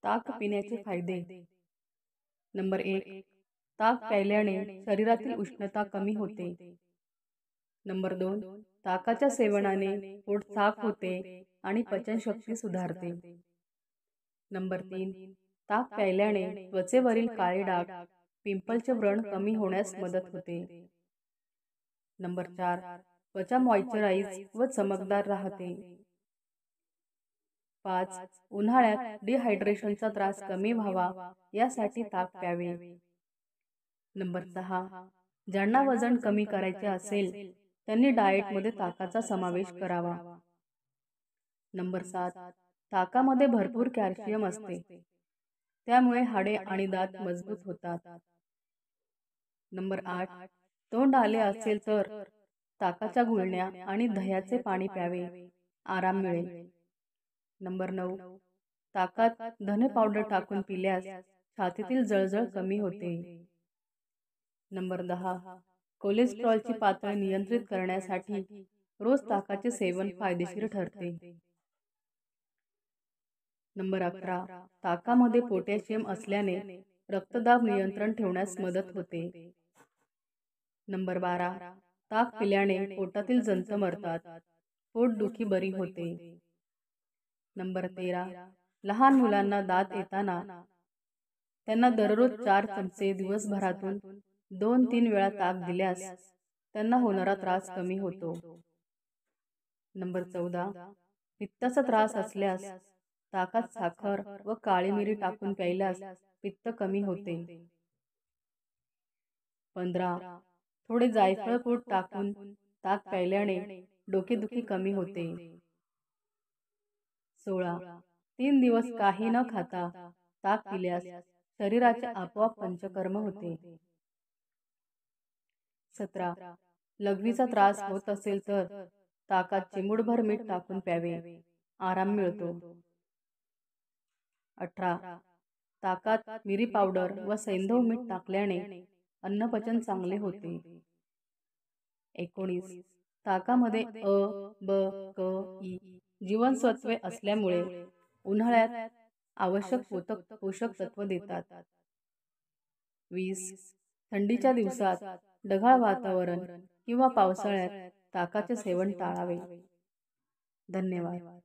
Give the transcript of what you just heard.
ताक पिण्याचे फायदे। नंबर 1, ताक प्यायल्याने शरीरातील उष्णता कमी होते। नंबर 2, ताकाच्या सेवनाने पोट साफ होते आणि पचनशक्ती सुधारते। नंबर 3, ताक प्यायल्याने त्वचेवरील काळे डाग, पिंपलचे व्रण कमी होण्यास मदत होते। नंबर 4, त्वचा मॉइश्चराइज व चमकदार राहते। 5, उन्हाळ्यात डिहायड्रेशनचा त्रास कमी व्हावा यासाठी ताक प्यावे। नंबर 6, ज्यांना वजन कमी करायचे असेल त्यांनी डाएटमध्ये ताकाचा समावेश करावा। नंबर 7, ताकामध्ये भरपूर कॅल्शियम असते, त्यामुळे हाडे आणि दात मजबूत होतात। नंबर 8, तोंड आले असेल तर ताकाच्या गुळण्या आणि दह्याचे पाणी प्यावे, आराम मिळेल। नंबर 9, ताकात धने पावडर टाकून पिल्यास छातीतील जळजळ कमी होते। नंबर 10, कोलेस्ट्रॉलची पातळी नियंत्रित करण्यासाठी रोज ताकाचे सेवन फायदेशीर ठरते। नंबर 11, ताकामध्ये पोटॅशियम असल्याने रक्तदाब नियंत्रण ठेवण्यास मदत होते। नंबर 12, ताक पिल्याने पोटातील जंत मरतात, पोटदुखी बरी होते। नंबर 13, लहान मुलांना दात येताना त्यांना दररोज 4 चमचे दिवसभरातून 2-3 वेळा ताक दिल्यास त्यांना होणारा त्रास कमी होतो। नंबर 14, पित्ताचा त्रास असल्यास ताकात साखर व काळी मिरी टाकून प्यायल्यास पित्त कमी होते। 15, थोडे जायफळ पूड टाकून ताक प्यायल्याने डोकेदुखी कमी होते। 16, 3 दिवस काही न खाता ताक पिल्यास शरीराचे आपोआप पंचकर्म होते। 17, लघवीचा त्रास होत असेल तर ताकात चिमूटभर मीठ टाकून प्यावे, आराम मिळतो। 18, ताकात मिरी पावडर व सैंधव मीठ टाकल्याने अन्नपचन चांगले होते। 19, ताकामध्ये अ, ब, क, ई जीवनसत्वे असल्यामुळे उन्हाळ्यात आवश्यक पोषक तत्व देतात। 20, थंडीच्या दिवसात ढगाळ वातावरण किंवा पावसाळ्यात ताकाचे सेवन टाळावे। धन्यवाद।